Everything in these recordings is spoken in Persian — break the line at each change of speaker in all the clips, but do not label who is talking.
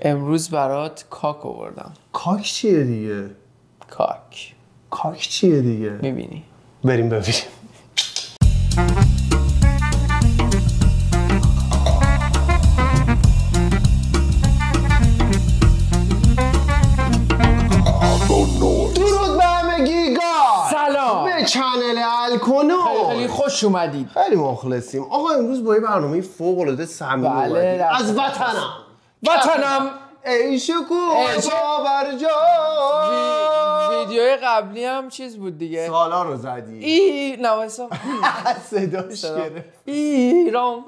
امروز برات کاک آوردم.
کاک چیه دیگه؟
کاک
چیه دیگه؟
میبینی؟
بریم ببینیم. درود به همگی.
سلام
به چنل الکنو.
خیلی خوش اومدید.
خیلی مخلصیم. آقا امروز با یه برنامه فوق العاده سمی اومدیم. از وطنم ای شکوه بابرجا.
ویدیوی قبلی هم چیز بود دیگه.
سالا رو زدی.
نوایسا
صداش گرفت.
ایران.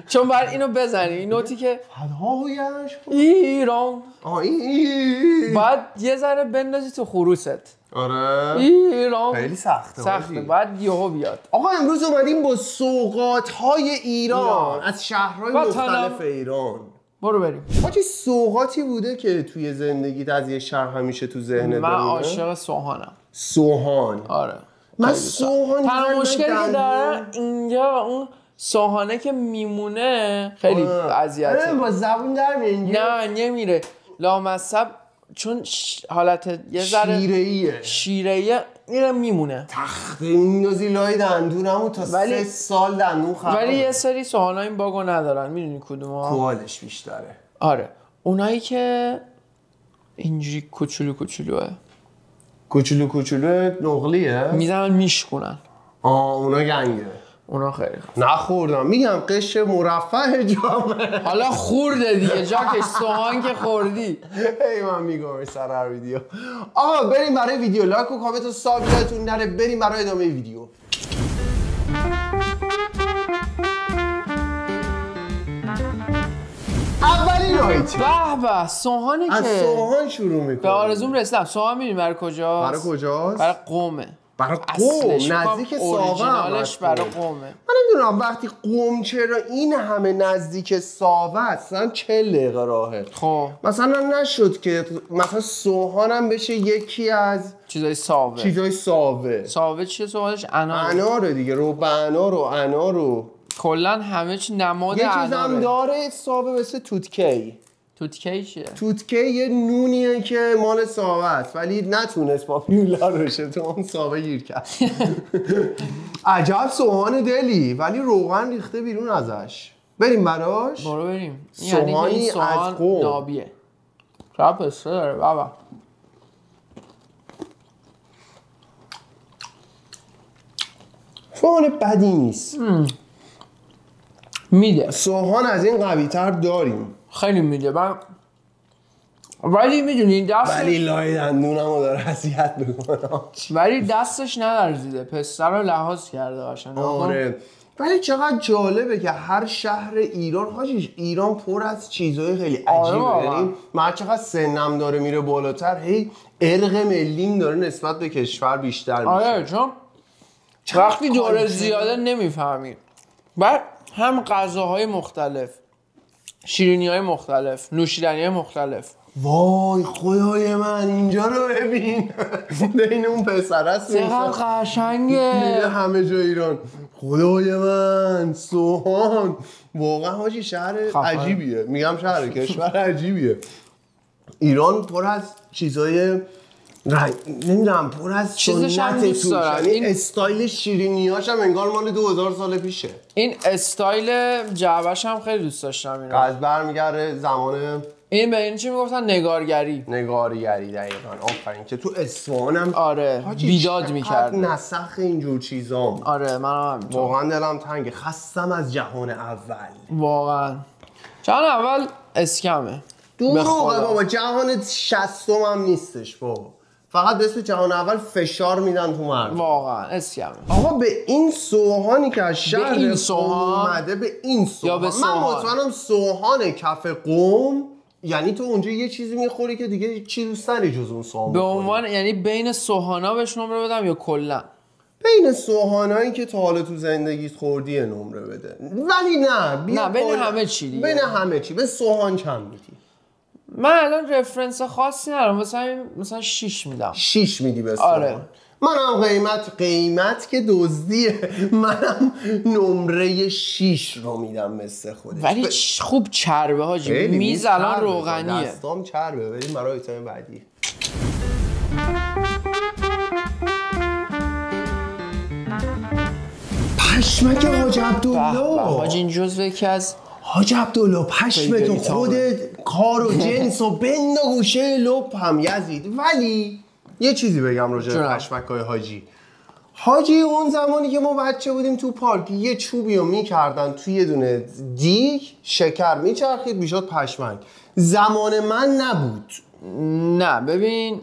چون بر اینو بزنی این نوتی که
فدایش
ایران
این
باید یه ذره بندازی تو خروست.
آره
ایران
خیلی سخته
باید یهو بیاد.
آقا امروز اومدیم با سوغات‌های ایران از شهرهای مختلف ایران.
برو بریم.
حاجی سوغاتی بوده که توی زندگیت از یه شهر همیشه تو ذهنت بمونه؟
من عاشق سوهانم.
سوهان.
آره.
من سوهان
تنها مشکلی که داره اینجا و اون سوهانه که میمونه خیلی اذیته.
با زبون در میره.
نه نمیره. لامصب چون حالت یه ذره شیره‌ایه میره میمونه.
تخته میندازی لای دندونمو تا 3 سال دندون خراب.
ولی یه سری سوهانا این باگو ندارن. میدونی کدوما؟
کوالش بیشتره.
آره. اونایی که اینجوری کوچولوه.
کوچولو نقلیه؟
میزنن میشکنن.
اونا گنگه.
اونا خیلی خوب.
نخوردم. میگم قشر مرفه جامعه.
حالا خورده دیگه جاکش سوهان که خوردی.
ای من میگم سر هر ویدیو. آقا بریم برای ویدیو. لایک و کامنت و سابسکرایبتون نره. بریم برای ادامه ویدیو. اولین آیتم.
به سوهانه که
از سوهان شروع میکنم.
به آرزوم رسیدم. سوهان میدونی برای کجاست؟
برای کجاست؟
برای قومه.
برای قوم نزدیک ساوه.
اورجینالش برای قومه.
من نمیدونم وقتی قوم چرا این همه نزدیک ساوه هستن 40 دقیقه راهه.
خب
مثلا نشد که مثلا سوهان هم بشه یکی از
چیزای ساوه.
ساوه
چیه سوهانش؟
اناره دیگه. رو به انار و انار و
کلا همه چی نماد
یه
اناره.
چیز هم داره ساوه مثل توتکی.
توتکی چیه؟
توتکی یه نونیه که مال ساوه است ولی نتونست پاپیولار بشه تو اون ساوه گیر کرد. عجب سوهان دلی ولی روغن ریخته بیرون ازش. بریم براش.
برو بریم.
سوهانی از قوم
نابیه. چرا پسته داره بابا.
سوهان بدی نیست.
میده.
سوهان از این قوی تر داریم.
خیلی میده. ولی میدونی
ولی لای دندونمو داره اذیت میکنه.
ولی دستش نلرزیده. پسته رو لحاظ کرده قشنگ.
آره. ولی چقدر جالبه که هر شهر ایران حاجی ایران پر از چیزهای خیلی عجیبه. یعنی من چقدر سنم داره میره بالاتر هی ارق ملیم داره نسبت به کشور بیشتر میشه.
آره چون وقتی دوره زیاده نمیفهمید. بعد هم غذاهای مختلف، شیرینی‌های مختلف، نوشیدنی‌های مختلف.
وای خدای من اینجا رو ببین. بین اون پسر است
چقدر قشنگه.
میره همه جا ایران. خدای من سوهان واقعا حاجی شهر عجیبیه. میگم شهر کشور عجیبیه. ایران پر از چیزای نمیدونم پر از سنت توش. یعنی استایل شیرینیاش هم انگار مال 2000 سال پیشه.
این استایل جعبش هم خیلی دوست داشتم. اینو
از برمیگرده زمان
این به این چی میگفتن؟ نگارگری
دقیقاً. آفرین که تو اصفهان هم
آره بیداد میکرد.
نسخ اینجور چیزام.
آره منم همینطور.
واقعا دلم تنگه. خستم از جهان اول.
واقعا جهان اول اسکمه.
دروغه بابا. جهان 60 هم نیستش بابا. فقط به اسم جهان اول فشار میدن تو مردم.
واقعا اسکمه.
آقا به این سوهانی که از شهر
اومده
به این سوهان. من مطمئنم سوهان کف قوم یعنی تو اونجا یه چیزی میخوری که دیگه چی دوست نداری جز اون سوهان.
به عنوان یعنی بین سوهانا بهش نمره بدم یا کلا؟
بین سوهانایی که تا حالا تو زندگیت خوردی نمره بده. ولی نه
بین همه چی دیگه.
بین همه چی. به سوهان چند میدی؟
من الان رفرنس خاصی ندارم. مثلا 6 میدم.
6 میدی به سوهان.
آره.
منم قیمت که دزدیه، منم نمره 6 رو میدم مثل خودش.
ولی خوب چربه حاجی، میز الان روغنیه،
دستام چربه. بریم برای ایتم بعدی. پشمک حاج عبدالله.
حاج این جزو یکی از
حاج عبدالله پشمتو خودت کار و جنس و بند و گوشه لپ هم یزید. ولی یه چیزی بگم راجع به پشمکای حاجی اون زمانی که ما بچه بودیم تو پارک یه چوبی رو میکردن توی یه دونه دیگ، شکر میچرخید میشد پشمک. زمان من نبود.
نه ببین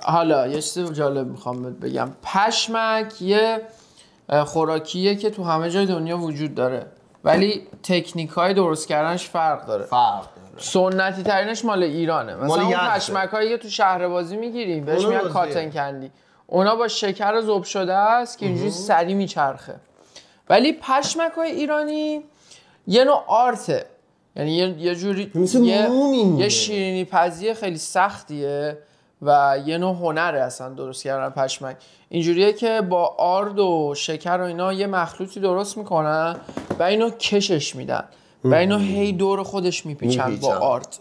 حالا یه چیز جالب میخوام بگم. پشمک یه خوراکیه که تو همه جای دنیا وجود داره ولی تکنیک‌های درست کردنش فرق داره. سنتی ترینش مال ایرانه. مثلا اون پشمکایی که تو شهربازی میگیریم بهش میگن کاتن کندی، اونا با شکر ذوب شده است که اینجوری سری میچرخه. ولی پشمکای ایرانی یه نوع آرته، یعنی یه جوری یه شیرینی پزی خیلی سختیه و یه نوع هنره اصلا درست کردن پشمک. اینجوریه که با آرد و شکر و اینا یه مخلوطی درست میکنن و اینو کشش میدن و اینو هی دور خودش میپیچن با آرد.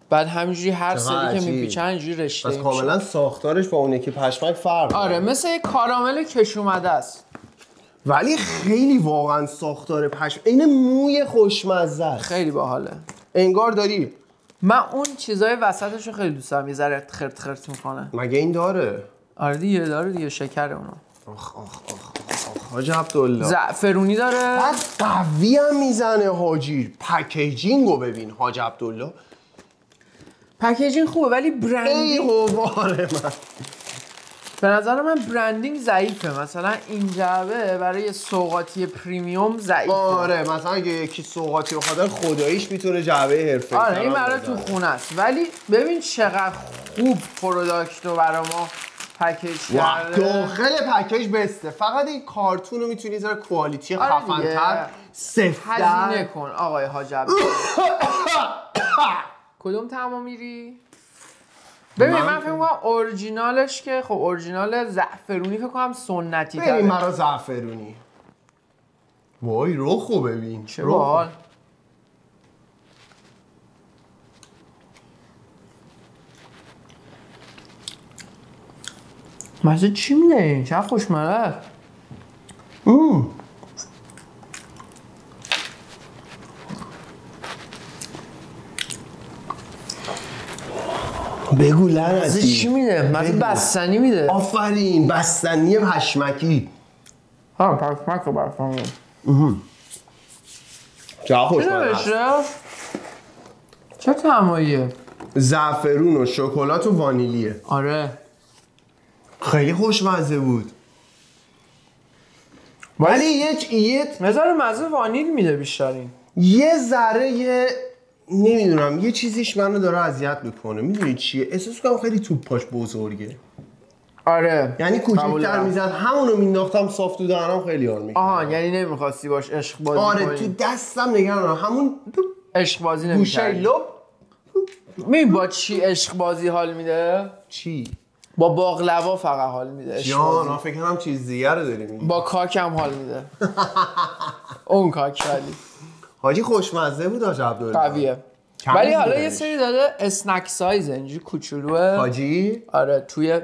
بعد همینجوری هر سری که میپیچن اینجوری رشته میشه.
کاملا ساختارش با اون یکی پشمک فرق داره.
آره مثل یه کارامل کش اومده است.
ولی خیلی واقعا ساختار پشمک این موی خوشمزه است.
خیلی باحاله.
انگار داری.
من اون چیزای وسطش رو خیلی دوست دارم، یه ذره خرت خرت میکنه.
مگه این داره؟
آره دیگه داره دیگه، شکر اونو.
حاج عبدالله
زعفرونی داره.
بعد قوی هم میزنه حاجی. پکیجینگو ببین حاج عبدالله.
پکیجینگ خوبه ولی برندینگ
ای حواره من.
به نظر من برندینگ ضعیفه. مثلا این جعبه برای سوغاتی پریمیوم ضعیفه.
آره مثلا اگه یکی سوغاتی رو خاطر خداییش میتونه جعبه حرفه‌ای.
آره این برای تو خونه است. ولی ببین چقدر خوب پروداکت رو برای ما پکیج کرده.
داخل پکیج بسته. فقط این کارتون رو میتونی ذره کوالیتی خفن‌تر سفت‌تر
هزینه کن آقای حاج عبدالله. کدوم تمام میری؟ ببین من فکر می‌کنم اورجینالش که خب اورجینال زعفرونی فکر کنم سنتی تره.
ببین مرا زعفرونی. وای رخو ببین.
چه باحال. مزه چی میده این؟ چقدر خوشمزه.
بگو لعنتی.
چی میده؟ مزه بستنی میده.
آفرین بستنی پشمکی.
ها پشمک رو بستنی.
چقدر خوشمزه.
چه طعماییه؟
زعفرون و شکلات و وانیلیه.
آره
خیلی خوشمزه بود. ولی یه
مزار مزه وانیل میده بیشتر این.
یه ذره نمیدونم یه چیزیش منو داره اذیت میکنه. میدونی چیه؟ احساس کنم خیلی توپاش بزرگه.
آره
یعنی کوچیک‌تر میزد همونو مینداختم صاف تو دهنم خیلی حال می‌کرد.
آها یعنی نمیخواستی باش عشق بازی
کنی.
آره
تو دستم نگران دارم همون
عشق بازی نمی‌کردی.
گوشه
لب با چی عشق بازی حال میده؟
چی؟
با باقلوا فقط حال میده.
جان من فکر کنم چیز دیگه رو داری میگی.
با کاکم حال میده. اون کاک ولی
حاجی خوشمزه بود حاج عبدالله.
قویه. ولی حالا یه سری داره اسنک سایز اینجوری کوچولوه.
حاجی
آره توی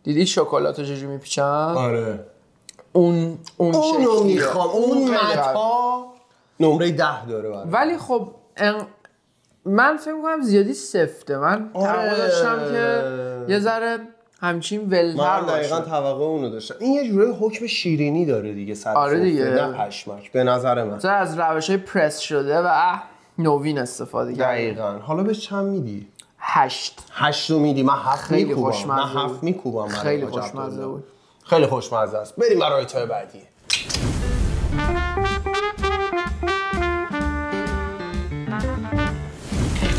دیدی شکلاتو چجوری میپیچن؟
آره
اونو
میخوام. اون متا نمره 10 داره برای.
ولی خب من فکر می‌کنم زیادی سفته. من توقع داشتم که یه ذره همچین ولتر باشه.
من دقیقاً توقع اونو داشتم. این یه جوره حکم شیرینی داره دیگه.
آره دیگه.
نه پشمک به نظر من.
از روش‌های پرس شده و نوین استفاده کرده.
دقیقاً. حالا بهش چند میدی؟
8
رو میدی. من 7 میکوبم.
من
7 میکوبم.
خیلی خوشمزه بود.
خیلی خوشمزه است. بریم برای ایتای بعدی.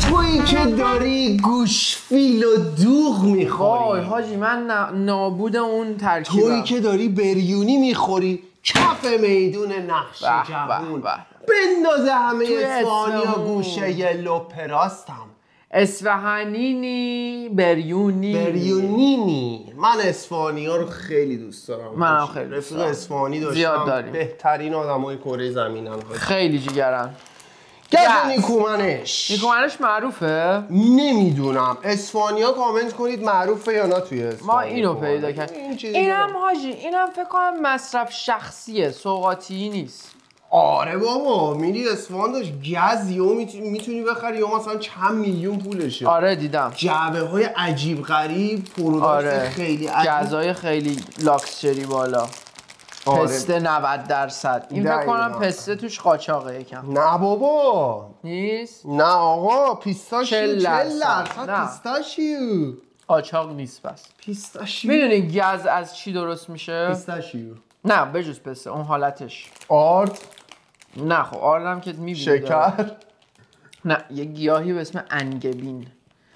تویی که داری گوشفیل و دوغ میخوری.
حاجی من نابود اون ترکیبم.
تویی که داری بریونی میخوری کف میدون نقش جوون. بندازه همه اصفهانی و گوشه لپراستم.
اصفهانینی بریونینی.
من اصفهانی‌ها رو خیلی دوست دارم.
منم خیلی دوست
رفیق
دارم.
اصفهانی داشتم.
زیاد داریم.
بهترین آدمای کره زمینن.
خیلی جیگرن.
گز نیکومنش
معروفه؟
نمیدونم. اسپانیا کامنت کنید معروفه یا نه توی اسپانیا.
ما اینو پیدا کردیم. اینم حاجی، اینم فکر کنم مصرف شخصیه، سوغاتی نیست.
آره بابا، میری اصفهان داشت گز یا میتونی بخری یا مثلا چند میلیون پولشه.
آره دیدم.
جعبه های عجیب غریب، پروداکت
آره.
خیلی عجیب،
گزای خیلی لاکسچری بالا.
آره.
پسته 90%. این فکر کنم پسته توش قاچاقه یکم.
نه بابا
نیست؟
نه آقا، پیستاشیو
40%.
40% پیستاشیو.
قاچاق نیست پس.
پیستاشیو.
میدونی گز از چی درست میشه؟
پیستاشیو.
نه بجز پسته اون حالتش.
آرد.
نه خب آردم که میبینی.
شکر.
نه یه گیاهی به اسم انگبین.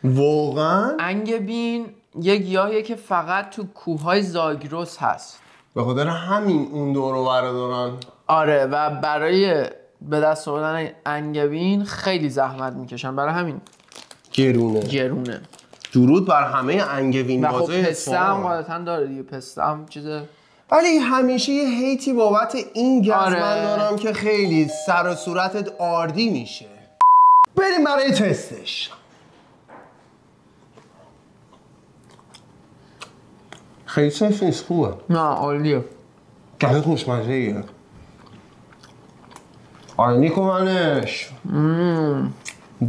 واقعا؟
انگبین یه گیاهیه که فقط تو کوههای زاگرس هست.
به خاطر همین اون دور رو دارن.
آره و برای به دست آوردن انگبین خیلی زحمت میکشن، برای همین گرونه.
درود بر همه انگبین
و خب
بازای
پسته هم قاعدتا داره دیگه، پسته هم چیزه.
ولی همیشه یه هیتی بابت این گز
آره.
من دارم که خیلی سر و صورتت آردی میشه. بریم برای تستش. خیلی سیف نیست، خوبه.
نه عالیه.
گله خوشمزه ایه. آره نیکومنش.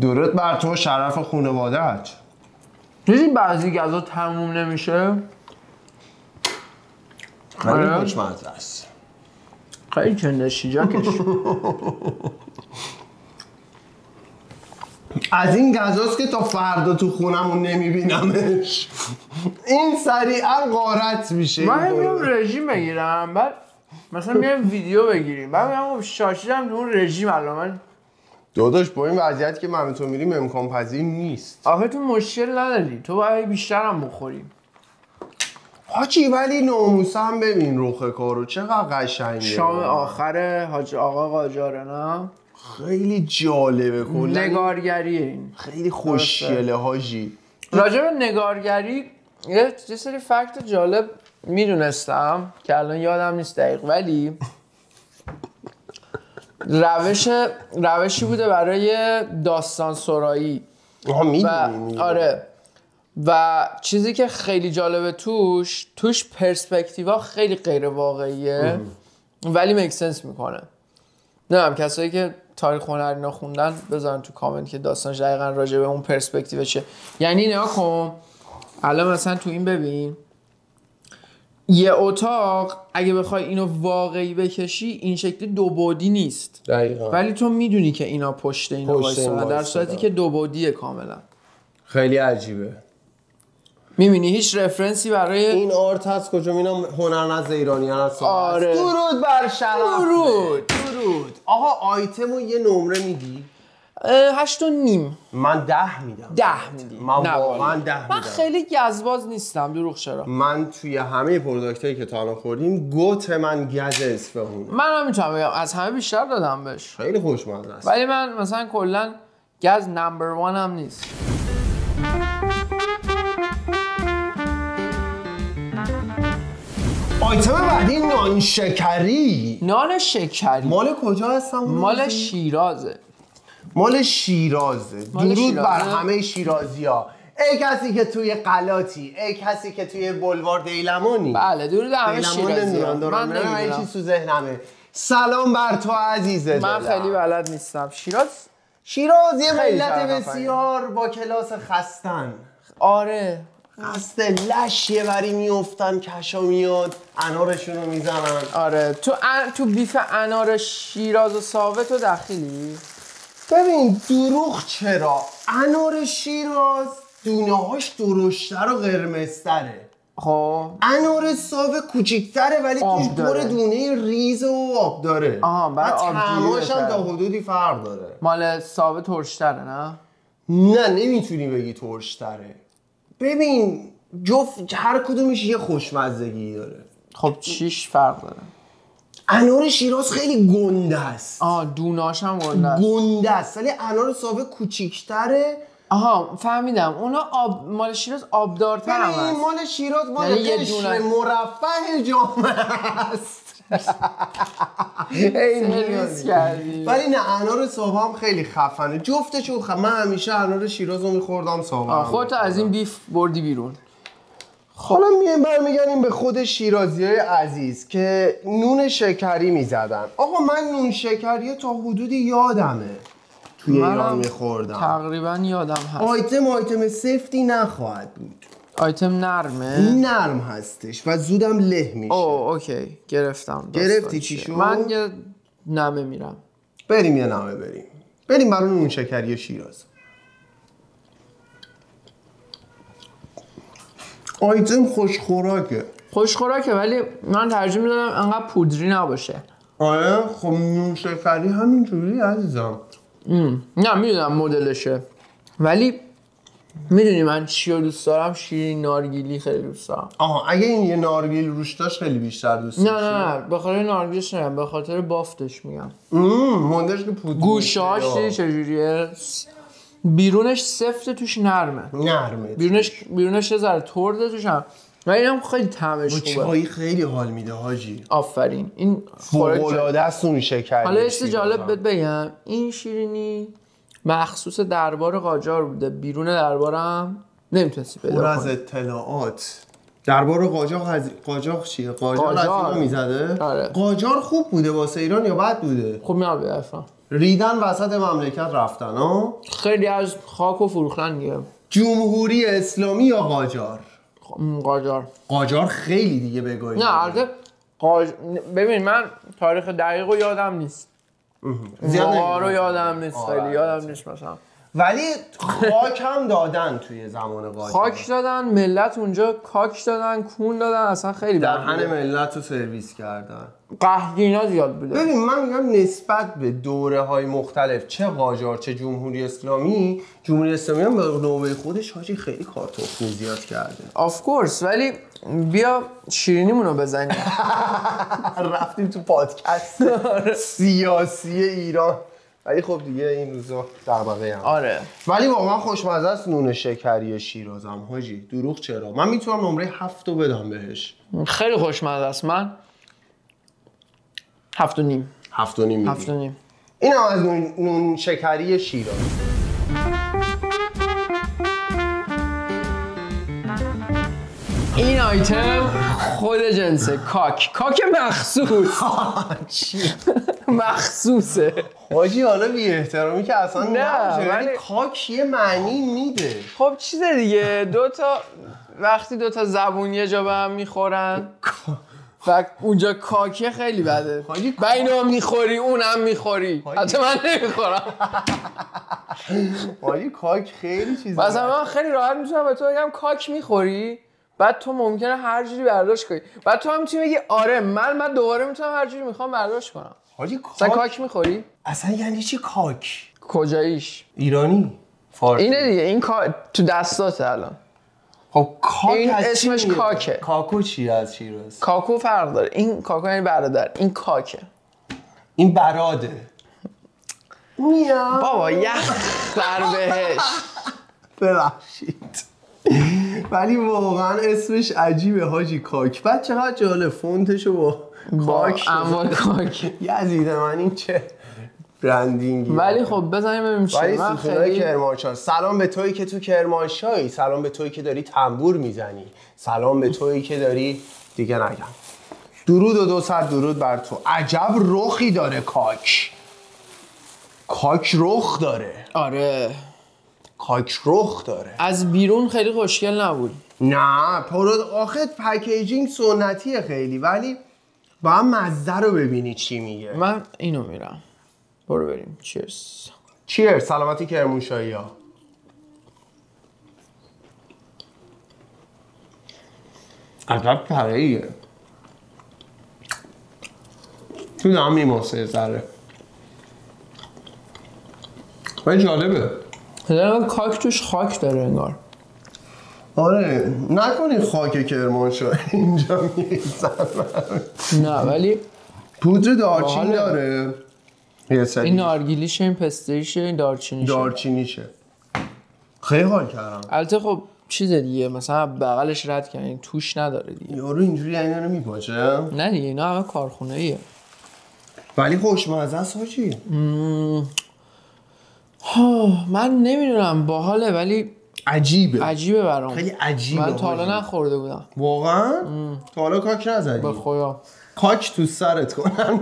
درود بر تو، شرف خانواده‌ات.
دیدی بعضی گزا تموم نمیشه؟
خیلی خوشمزه است.
خیلی چنده شیجاکش.
از این گزاست که تا فردا تو خونمون نمیبینمش. این سریعا غارت میشه.
من میام رژیم بگیرم، بعد مثلا میام ویدیو بگیریم، بعد میام شاشیدم تو اون رژیم. الان من
داداش با این وضعیت که من تو میریم امکان پذیر نیست.
آخه تو مشکل نداری، تو باید بیشتر هم بخوری
حاجی. ولی ناموسم ببین رخ کارو چقدر قشنگه.
شام آخر حاج آقا قاجاره نه؟
خیلی جالبه. کلا
نگارگریه این.
خیلی خوشگله حاجی.
راجع به نگارگری یه سری فکت جالب میدونستم که الان یادم نیست دقیق، ولی روشی بوده برای داستان سرایی. آره و چیزی که خیلی جالبه توش پرسپکتیوا خیلی غیر واقعیه ولی میک سنس میکنه. نمیدونم کسایی که تاریخ هنر اینا خوندن بذارن تو کامنت که داستانش دقیقاً راجع به اون پرسپکتیو چه. یعنی نگاه کن الان مثلا تو این ببین یه اتاق اگه بخوای اینو واقعی بکشی این شکلی دو بعدی نیست
دقیقاً،
ولی تو میدونی که اینا پشت اینا وایسادن در صورتی که دو بعدیه کاملا.
خیلی عجیبه.
میبینی هیچ رفرنسی برای
این آرت هست کجا میبینم هنرمند ایرانیان هست.
آره.
درود بر شرف.
درود.
آقا آیتمو یه نمره میدی؟
8.5.
من 10 میدم.
10 میدی؟
من واقعا 10 میدم.
من خیلی گزباز نیستم، دروغ چرا.
من توی همه پروداکتایی که تا الان خوردیم گوت من گز اصفهان.
من هم میتونم بگم از همه بیشتر دادم بهش.
خیلی خوشمزه است.
ولی من مثلا کلا گز نمبر 1 هم نیست.
آیتم بعدی نان شکری.
نان شکری
مال کجا هستم؟
مال شیرازه.
مال شیرازه. درود بر همه شیرازی‌ها. ای کسی که توی قلاتی، ای کسی که توی بلوار دیلمانی.
بله درود همه شیرازی‌ها.
من نمیدونم چی تو ذهنمه. سلام بر تو عزیز دلم.
من خیلی بلد نیستم.
شیراز یه ملت بسیار با کلاس خستن.
آره
خسته لش یه وری میافتن، کشا میاد انارشون رو میزنن.
آره تو بیف انار شیراز و ثابت و دخیلی.
ببین دروغ چرا؟ انار شیراز دونه‌هاش درشتر و قرمزتره.
خب
انار صاف کوچیک‌تره ولی توش پر دونه ریز و آب داره.
برای
طعماش هم تا حدودی فرق داره.
مال ثابت ترش‌تره نه؟
نه نمیتونی بگی ترش‌تره. ببین جفت هر کدومش یه خوشمزگی داره.
خب چیش فرق داره؟
انار شیراز خیلی گنده است.
دوناش هم گنده است.
گنده است ولی انار صاف کوچیک‌تره
آها فهمیدم اونا مال شیراز آبدارتر هم هست.
مال شیراز مال
یعنی یه
قشر
دونه
مرفه جامعه است.
سرویس کردی.
ولی نه انار صبح هم خیلی خفنه جفتشون. من همیشه انار شیراز رو میخوردم صبح.
خودت از این بیف بردی بیرون.
حالا برمیگردیم به خود شیرازیای عزیز که نون شکری میزدن. آقا من نون شکری تا حدودی یادمه توی ایران میخوردم.
تقریبا یادم هست.
آیتم سفتی نخواهد بود.
آیتم نرمه؟
نرم هستش و زودم له میشه.
اوکی گرفتم.
گرفتی چی شد؟
من یه نمه میرم.
بریم یه نمه بریم برای نون شکری شیراز. آیتم خوشخوراکه ولی من ترجیح میدادم انقدر پودری نباشه. آره خب نون شکری همینجوری عزیزم.
نه میدونم مدلشه ولی میدونی من چی رو دوست دارم؟ شیرین نارگیلی خیلی دوست دارم.
اگه این یه نارگیل روش داشت خیلی بیشتر دوست داشتم.
نه به خاطر نارگیلش نمیگم، به خاطر بافتش میگم.
موندش که پودری
گوشهاش دیدی چجوریه؟ بیرونش سفته توش نرمه. بیرونش یه ذره ترده توش هم و اینم خیلی طعمش خوبه.
چای خیلی حال میده حاجی.
آفرین. این
فوق‌العاده است اون شکری.
حالا چیز جالب بهت بگم، این شیرینی مخصوص دربار قاجار بوده. بیرون دربارم نمیتونستی پیدا کنی.
از اطلاعات دربار قاجار چیه؟ قاجار از اینا میزده؟
آره.
قاجار خوب بوده واسه ایران یا بد بوده؟
خوب نبوده اصلا.
ریدن وسط مملکت رفتن ها؟
خیلی از خاک و فروختن دیگه.
جمهوری اسلامی یا قاجار؟
قاجار
خیلی دیگه بگویی.
نه البته ببین من تاریخ دقیق رو یادم نیست. زیاد رو یادم نیست. خیلی یادم نیست مثلا.
ولی خاک هم دادن توی زمان قاجار.
خاک دادن، ملت اونجا کاک دادن، کون دادن، اصلا خیلی
دهن ملت رو سرویس کردن.
قحطینا زیاد بوده.
ببین من میگم نسبت به دوره-های مختلف چه قاجار چه جمهوری اسلامی هم به نوبه خودش حاجی خیلی کار تخمی زیاد کرده.
آف کورس. ولی بیا شیرینیمون رو بزنیم.
رفتیم تو پادکست سیاسی ایران. ولی خب دیگه این روزا دغدغه هم.
آره.
ولی واقعا خوشمزه است نون شکری شیرازم حاجی. دروغ چرا؟ من میتونم نمره 7 رو بدم بهش.
خیلی خوشمزه است. من 7.5 7.5
این هم از نون شکری شیراز.
این آیتم خود جنسه. کاک مخصوصه.
حاجی حالا بی احترامی که اصلا
نه
ولی کاک یه معنی میده.
خب چیز دیگه وقتی دوتا زبون یه جا به هم میخورن و اونجا کاکه خیلی بده. با اینو میخوری اونم میخوری. حتی من نمیخورم.
حاجی کاک خیلی چیزه.
مثلا من خیلی راحت میتونم به تو بگم کاک میخوری، بعد تو ممکنه هر جوری برداشت کنی، بعد تو هم میتونی بگی آره من دوباره میتونم هر جوری میخوام برداشت کنم.
حاجی
کاک میخوری؟
اصلا یعنی چی کاک؟
کجاییش؟
ایرانی؟ فارسی؟
اینه دیگه. این تو دستاته الان.
خب کاک
این اسمش کاکه.
کاکو چیه از شیراز؟
کاکو فرق داره. این کاکو یعنی برادر، این کاکه.
این براده.
بابا یخ در بهش.
ببخشید. ولی واقعا اسمش عجیبه حاجی کاک. بعد چقدر جالب فونتشو با کاک
کاک.
یزید من این چه برندینگی.
ولی خب بزنیم ببینیم چی.
ولی ستونای کرمانشاه. سلام به تویی که تو کرمانشاهی. سلام به تویی که داری تنبور میزنی. سلام به تویی که داری دیگه نگم. درود و 200 درود بر تو. عجب رخی داره کاک رخ داره.
آره
کاک رخ داره.
از بیرون خیلی خوشگل نبود.
نه آخه پکیجینگ سنتیه خیلی، ولی با هم مزه رو ببینی چی میگه.
من اینو میرم. برو بریم.
چیرز. سلامتی کرمانشاهی ها. عقب پرهیه تو دام میماسه ذره. ولی جالبه.
کاک توش خاک داره انگار.
آره نکنی خاک کرمانشاه اینجا میریزن.
نه ولی
پودر دارچین داره.
این نارگیلیشه، این پستریشه، این دارچینیشه.
خیلی حال کردم.
البته خب چیز دیگه مثلا بغلش رد کردن توش نداره دیگه.
یارو اینجوری اینا رو میپاچه؟
نه دیگه اینا همه کارخونه ایه.
ولی خوشمزه است حاجی.
من نمیدونم باحاله ولی عجیبه برام.
خیلی عجیبه.
من تا حالا نخورده بودم.
واقعا؟ تا حالا کاک نزدی؟
به خدا.
کاک تو سرت کنن.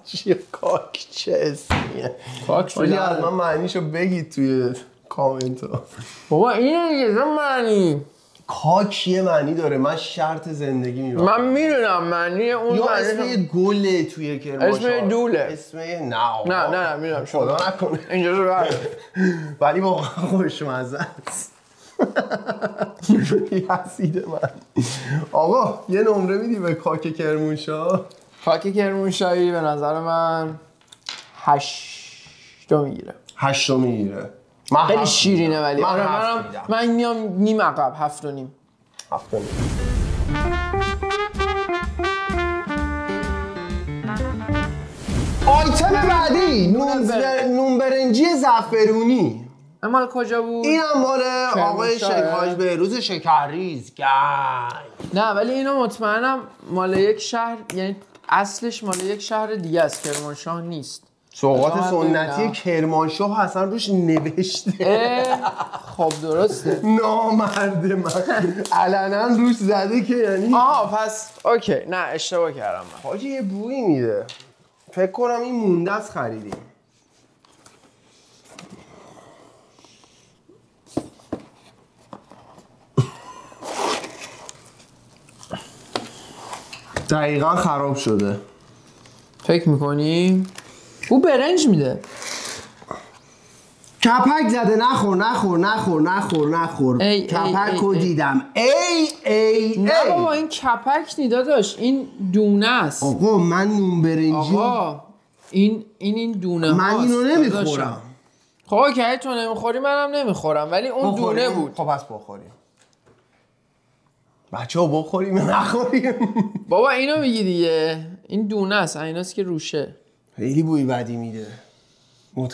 چیه کاک چه اسمیه؟
کاک
ولی از من معنیشو بگید توی کامنت ها.
بابا اینه دیگه چه معنی؟
کاک یه معنی داره. من شرط زندگی میبرم.
من میدونم معنی اون
یا
معنی
اسم یه گله توی کرمانشاه.
اسم دوله.
اسم نه
میدونم
خدا نکنه
اینجا رو برد.
ولی واقعا خوشمزه است. یزید من. آقا یه نمره میدی به کاک کرمانشاه؟
کاک کرمانشاهی به نظر من 8 میگیره.
8 میگیره.
خیلی شیرینه ولی
من
من میام نیم عقب 7 و نیم.
7 و نیم. آیتم بعدی نون برنجی زعفرونی.
مال کجا بود؟
این هم مال آقای حاج بهروز شکرریز گنگ.
نه ولی اینو مطمئنم مال یک شهر، یعنی اصلش مال یک شهر دیگه است، کرمانشاه نیست.
سوغات سنتی کرمانشاه اصلا روش نوشته.
خب درسته.
نامرده من علنا روش زده که یعنی
پس اوکی. نه اشتباه کردم من.
حاجی یه بویی میده. فکر کنم این مونده است خریدیم. دقیقا خراب شده.
فکر میکنی؟ او برنج میده.
کپک زده. نخور. کپک رو دیدم.
نه بابا این کپک نیدا داشت. این دونه است.
آقا من نون برنجی.
آقا این دونه هاست.
من اینو نمیخورم.
خب که تو نمیخوری منم نمیخورم، ولی اون دونه بود.
خب پس بخوریم. بچه ها بخوریم نخوریم.
بابا اینو میگی دیگه. این دونه است. ایناست که روشه.
خیلی بوی بدی میده.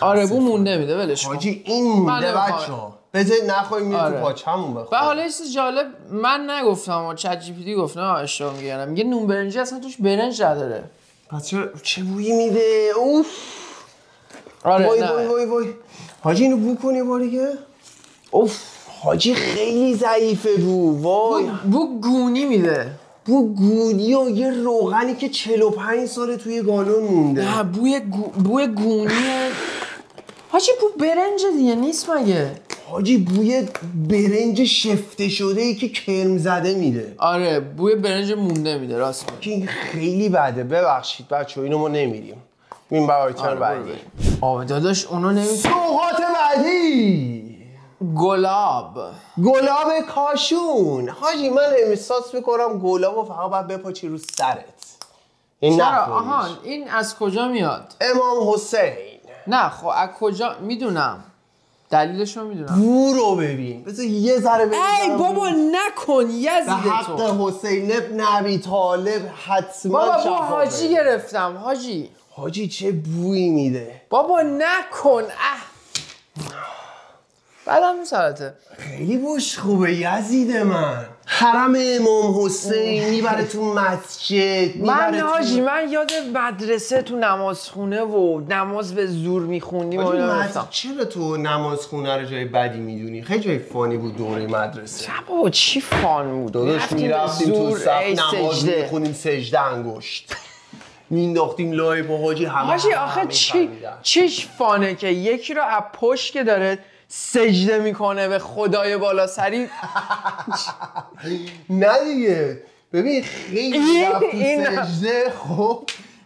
آره بو مونده میده ولش کن.
حاجی این مونده بچه‌ها. بذارید نخوریم میره تو پاچمون بخوریم.
و حالا یه چیز جالب من نگفتم و چت جی پی تی گفت نه اشتباه میگم. میگه نون برنجی اصلا توش برنج نداره.
پس چه بویی میده؟ اوف.
آره
وای. حاجی اینو بو کنی بار دیگه. اوف. حاجی خیلی ضعیفه بو. وای.
بو گونی میده.
بو گونی و یه روغنی که 45 ساله توی گالون مونده.
نه بوی گونیه. حاجی بو برنج دیگه نیست مگه؟
حاجی بوی برنج شفته شده ای که کرم زده میده.
آره بوی برنج مونده میده راست میگی.
این خیلی بده. ببخشید بچه‌ها اینو ما نمیریم. این برایتر بعدی.
داداش اونو نمی‌تونی.
سوغات بعدی.
گلاب
کاشون. حاجی من احساس میکنم گلابو فقط باید بپاچی رو سرت. این
این از کجا میاد؟
امام حسین.
نه خب از کجا میدونم. دلیلشو میدونم.
بو رو ببین. بذار یه ذره ببین.
ای بابا نکن یزیده تو.
حق حسین ابن ابی طالب حتما.
بابا بو حاجی گرفتم.
حاجی چه بویی میده.
بابا نکن. بعدم سالته.
خیلی بوش خوبه یزید من. حرم امام حسین میبره تو مسجد.
من یاد مدرسه تو نمازخونه و نماز به زور میخوندیم.
چرا تو نمازخونه رو جای بدی میدونی؟ خیلی جای فانی بود دوره مدرسه.
بابا چی فان بود؟
داداش میرفتیم تو صف نماز میخونیم سجده انگشت مینداختیم لای با حاجی
حاجی آخه چیش فانه که یکی رو از پشت که داره سجده میکنه به خدای بالا سری.
نه دیگه ببین خیلی میرفت تو سجده. خب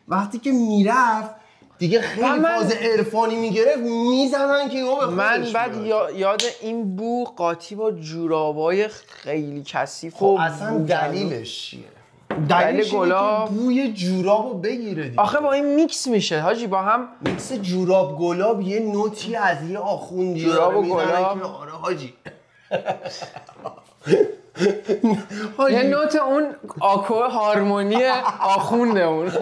وقتی که میرفت دیگه خیلی فاز عرفانی میگرفت میزنن که
من بعد یاد این بو قاطی با جورابای خیلی کثیف و
اصلا دلیلش چیه؟ دلیل گلاب بوی جورابو بگیره دیگه.
آخه با این میکس میشه حاجی با هم.
میکس جوراب گلاب یه نوتی از یه آخوندی
جوراب و گلاب.
آره حاجی.
یه نوت اون آکو هارمونی آخونده اون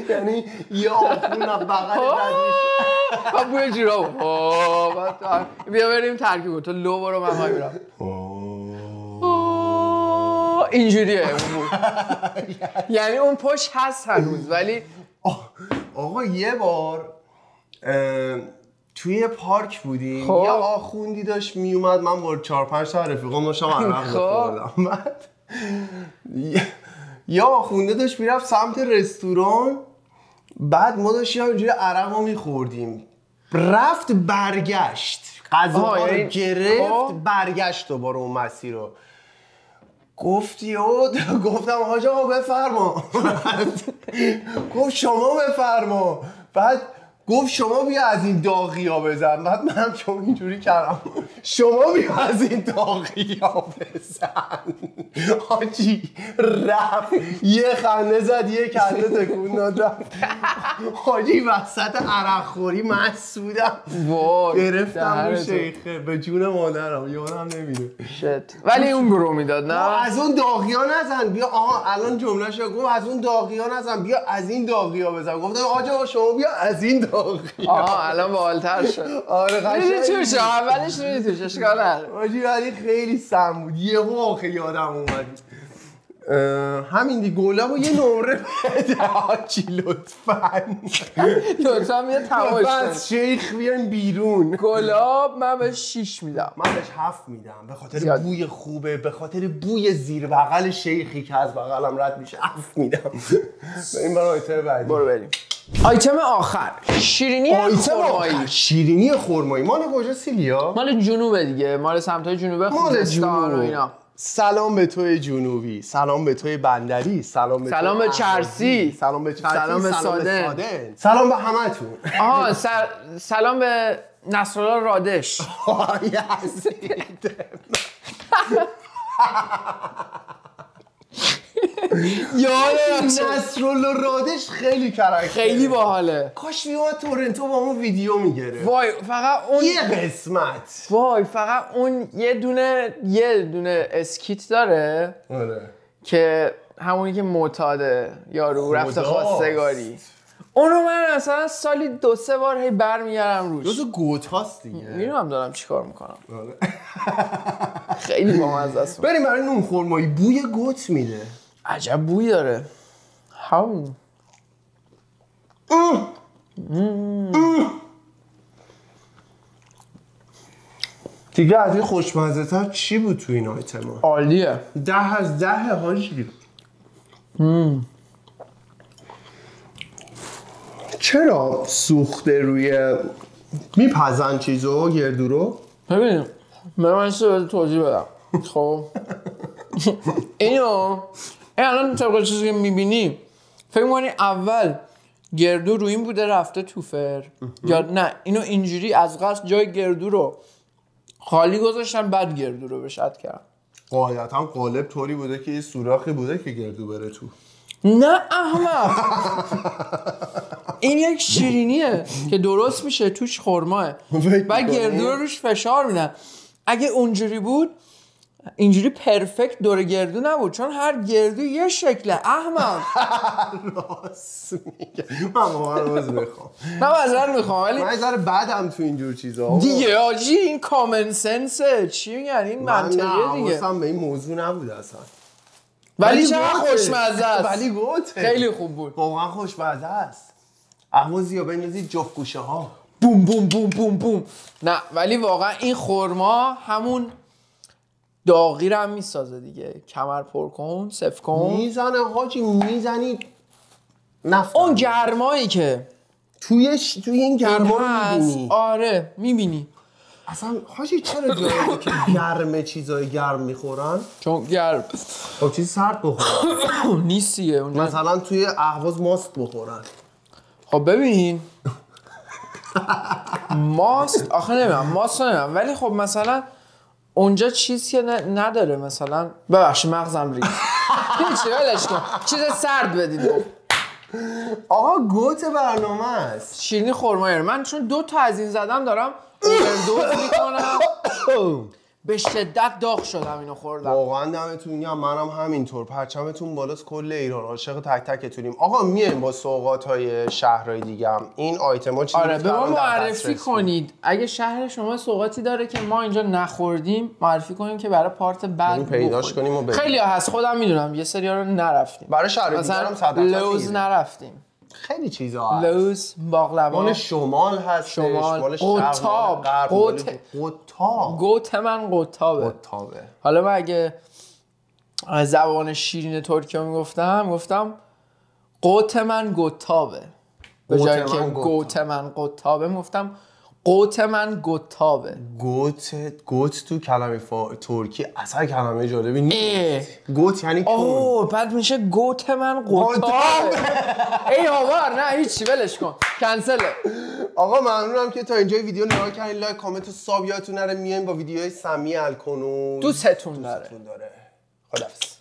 یعنی یه آخون بغل دستش
بوی جوراب بیا بریم ترکیب کن تو لو برو من های میرم اینجوریه اون بود یعنی اون پشت هست هنوز ولی
آقا یه بار توی پارک بودیم یه آخوندی داشت میومد من با 4-5 تا رفیقام داشتم عرق می‌خوردم بعد یه آخونده داشت میرفت سمت رستوران بعد ما داشتیم اینجوری عرق رو می‌خوردیم رفت برگشت غذاها رو گرفت برگشت دوباره اون مسیر رو گفتم حاج آقا بفرما گفت شما بفرما بعد گفت شما بیا از این داغی ها بزن بعد منم چون اینجوری کردم شما بیا از این داغی ها بزن حاجی رفت یه خنده زد یه کله تکون داد رفت حاجی وسط عرق خوری مسعودم گرفتم اون شیخه به جون مادرم یادم نمیره
ولی اون برو میداد نه
از اون داغی ها نزن بیا الان جمله شو گفت از اون داغی ها نزن بیا از این داغی ها بزن گفتم آقا شما بیا از این داغی
الان بالتر شد
آره قشنگ
توش اولش ریدی توش اشکال نداره
حاجی ولی خیلی سم بود یهو آخه یادم اومد همین دی گلابو یه نمره بده حاجی لطفاً
بیا تماش
بس شیخ بیاین بیرون
گلاب من بهش 6 میدم
من بهش 7 میدم به خاطر بوی خوبه به خاطر بوی زیر بغل شیخی که از بغلم رد میشه 7 میدم بریم برای آیتم بعدی
برو بریم آیتم آخر شیرینی خرمایی
شیرینی خرمایی مال کجا سیلیا
مال جنوبه دیگه مال سمت‌های جنوب خوزستان و اینا
سلام به توی جنوبی سلام به توی بندری سلام به
چرسی
سلام به چرسی
سلام به سادن
سلام به همتون
سلام به نصرالله رادش
یادم نصرالله رادش خیلی کرکتره
خیلی باحاله
کاش میومد تورنتو با اون ویدیو میگیره
وای فقط اون
یه قسمت
وای فقط اون یه دونه اسکیت داره که همونی که معتاده یارو رفته خواستگاری اونو من اصلا سالی 2-3 بار هی برمیگردم روش
جزو گوت هاست دیگه
میدونم دارم چیکار میکنم خیلی بامزه است
بریم برای نون خرمایی بوی گوت میده
عجب بوی داره همون
دیگه از این خوشمزه تر چی بود تو این آیتم ها؟
عالیه
10 از 10 حاجی چرا سوخته روی میپزن چیزو گردو رو؟
ببینیم من توضیح بدم خب این الان طبق چیزی که میبینی فکر می‌کنی اول گردو رو این بوده رفته تو فر یا نه اینو اینجوری از قصد جای گردو رو خالی گذاشتن بعد گردو رو بشد کرد
قاعدتا قالب طوری بوده که یه سوراخی بوده که گردو بره تو
نه احمق این یک شیرینیه که درست میشه توش خرماه بعد گردو رو روش فشار میدن اگه اونجوری بود اینجوری پرفکت دور گردو نبود چون هر گردو یه شکله احمق
راست میگه من واقعا روز میخوام
من معذرت میخوام ولی
من ذره بعدم تو اینجور چیزا
دیگه آجی این کامن سنسه چی میگن این منطقیه دیگه
من به این موضوع نبود اصلا
ولی چقدر خوشمزه است
ولی گوته
خیلی خوب بود
واقعا خوشمزه است احوازی یا بندازید جفت گوشه ها
بوم بوم بوم بوم بوم نه ولی واقعا این خرما همون داغی رو هم میسازه دیگه کمر پر کن صف کن
میزنه حاجی میزنی نفت
اون گرمایی که
توی این گرما رو میبینی
آره میبینی
اصلا حاجی چرا جایی که گرمه چیزای گرم میخورن
چون گرم
خب چیز سرد بخورن
نیستیه
مثلا توی اهواز ماست بخورن
خب ببین ماست آخه نمیدونم ماست نمیدونم ولی خب مثلا اونجا چیز که نداره مثلا ببخشید مغزم ریخت هیچی ولش کن چیز سرد بدید
آقا گوت برنامه است
شیرینی خرمایی من چون 2 تا از این زدم دارم اووردوز میکنم به شدت داغ شدم اینو خوردم.
واقعا دمتون گرم، منم همینطور. پرچمتون بالاست، کل ایران عاشق تک تکتونیم. آقا میایم با سوغات‌های شهرهای دیگه هم این آیتما چیزی
آره به ما معرفی کنید اگه شهر شما سوغاتی داره که ما اینجا نخوردیم، معرفی کنیم که برای پارت بعد
پیداش کنیم و بریم.
خیلی ها هست، خودم میدونم یه سری ها رو نرفتیم.
برای شهر دیگه هم صدف
لوز نرفتیم،
خیلی چیزا هست.
لوز، باقلوا،
مال شمال هست،
شمال،
مال
قطاب، گوت من قطابه. حالا من اگه زبان شیرین ترکیه گفتم قوت من گتابه، به جایی که گوت من قطابه گفتم قوت من گتابه.
گوت تو کلمه ترکی اصلا کلمه جالبی نیست. گوت یعنی کون.
بعد میشه گوت من قطابه. ای آور نه هیچی ولش کن، کنسله.
آقا ممنونم که تا اینجای ویدیو نگاه کردین. لایک کامنت و ساب یادتون نره. میایم با ویدیوهای سمی الکنون.
دوستتون داره.
خداحافظ.